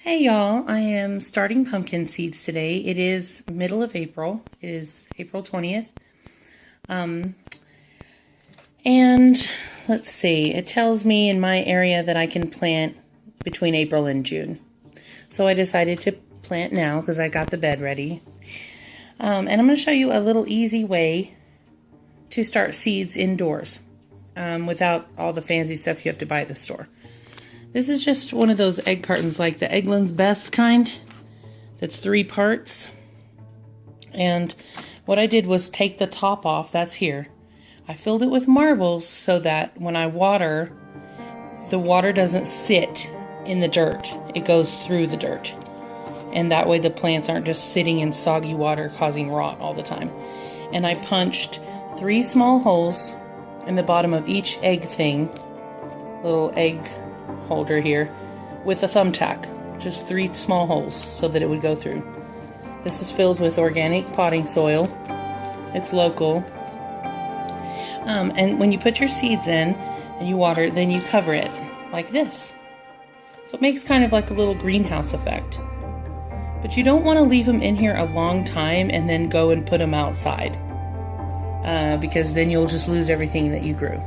Hey y'all, I am starting pumpkin seeds today. It is middle of April. It is April 20th. And let's see, it tells me in my area that I can plant between April and June. So I decided to plant now because I got the bed ready. And I'm going to show you a little easy way to start seeds indoors without all the fancy stuff you have to buy at the store. This is just one of those egg cartons, like the Eggland's Best kind. That's 3 parts. And what I did was take the top off, that's here. I filled it with marbles so that when I water, the water doesn't sit in the dirt. It goes through the dirt. And that way the plants aren't just sitting in soggy water causing rot all the time. And I punched 3 small holes in the bottom of each egg thing, little egg holder here, with a thumbtack, just 3 small holes so that it would go through. This is filled with organic potting soil. It's local. And when you put your seeds in and you water it, then you cover it like this. So it makes kind of like a little greenhouse effect. But you don't want to leave them in here a long time and then go and put them outside, because then you'll just lose everything that you grew.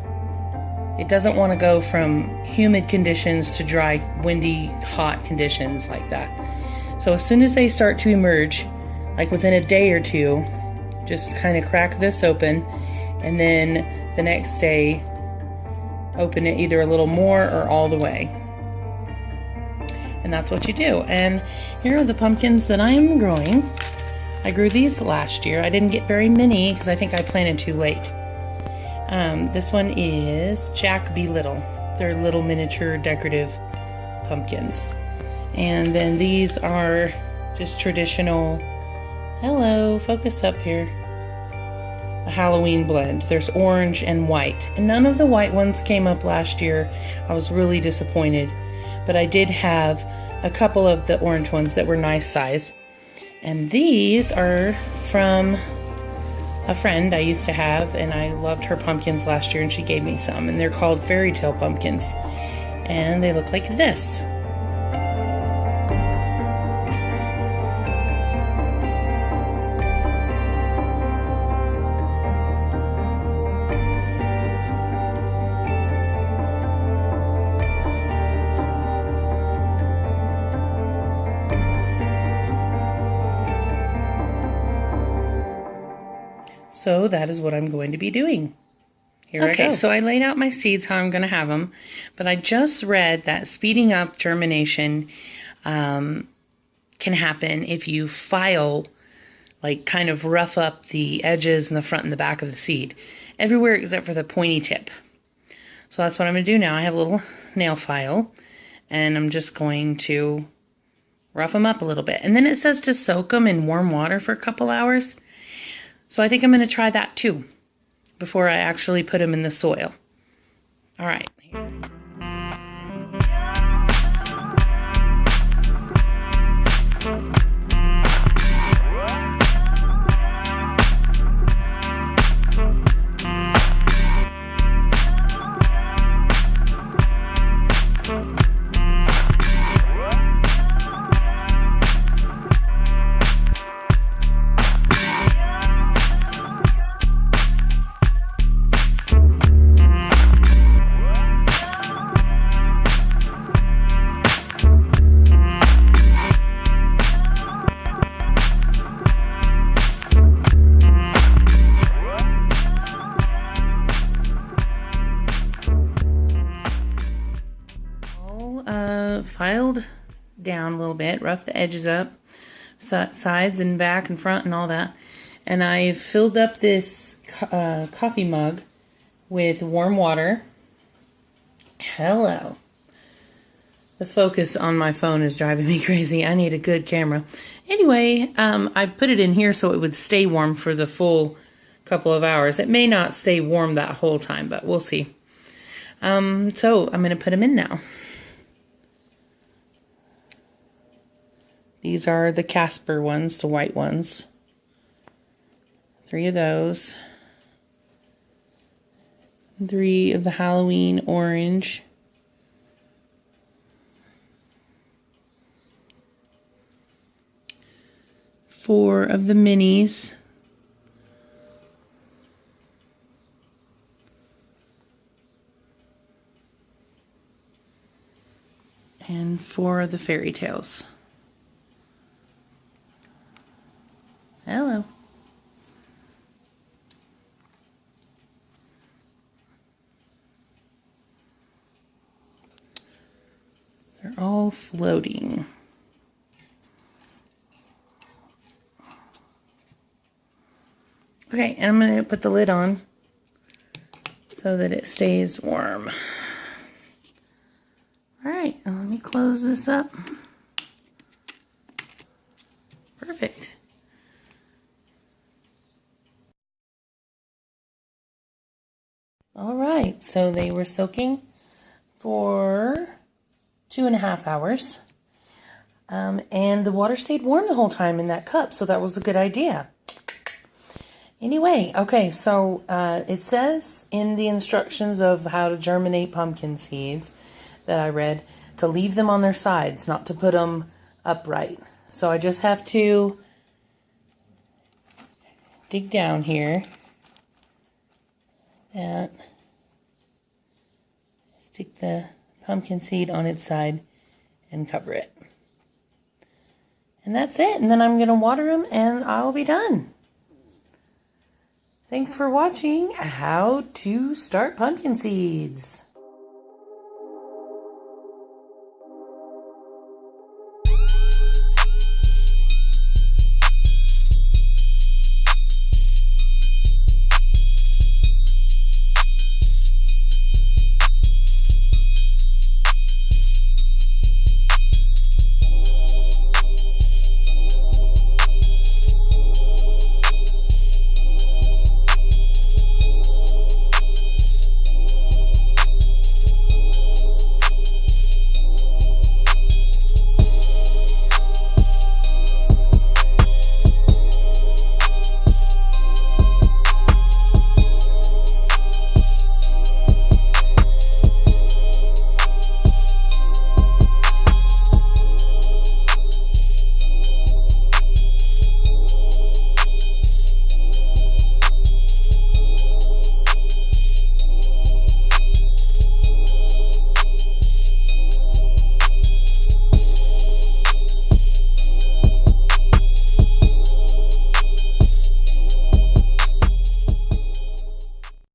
It doesn't want to go from humid conditions to dry, windy, hot conditions like that. So as soon as they start to emerge, like within a day or two, just kind of crack this open, and then the next day open it either a little more or all the way. And that's what you do. And here are the pumpkins that I am growing. I grew these last year. I didn't get very many because I think I planted too late. This one is Jack Be Little. They're little miniature decorative pumpkins. And then these are just traditional, hello, focus up here, a Halloween blend. There's orange and white. And none of the white ones came up last year. I was really disappointed. But I did have a couple of the orange ones that were nice size. And these are from a friend I used to have, and I loved her pumpkins last year, and she gave me some, and they're called fairy tale pumpkins, and they look like this. So that is what I'm going to be doing. Here I go. So I laid out my seeds, how I'm going to have them. But I just read that speeding up germination can happen if you file, like kind of rough up the edges and the front and the back of the seed. Everywhere except for the pointy tip. So that's what I'm going to do now. I have a little nail file. And I'm just going to rough them up a little bit. And then it says to soak them in warm water for a couple hours. So I think I'm going to try that too before I actually put them in the soil. All right. Filed down a little bit, rough the edges up, sides and back and front and all that. And I've filled up this coffee mug with warm water. Hello. The focus on my phone is driving me crazy. I need a good camera. Anyway, I put it in here so it would stay warm for the full couple of hours. It may not stay warm that whole time, but we'll see. So I'm going to put them in now. These are the Casper ones, the white ones. 3 of those. 3 of the Halloween orange. 4 of the minis. And 4 of the fairy tales. Hello. They're all floating. Okay, and I'm going to put the lid on so that it stays warm. Alright, let me close this up. Perfect. Alright, so they were soaking for 2.5 hours. And the water stayed warm the whole time in that cup, so that was a good idea. Anyway, okay, so it says in the instructions of how to germinate pumpkin seeds that I read to leave them on their sides, not to put them upright. So I just have to dig down here. Stick the pumpkin seed on its side and cover it. And that's it. And then I'm going to water them and I'll be done. Thanks for watching How to Start Pumpkin Seeds.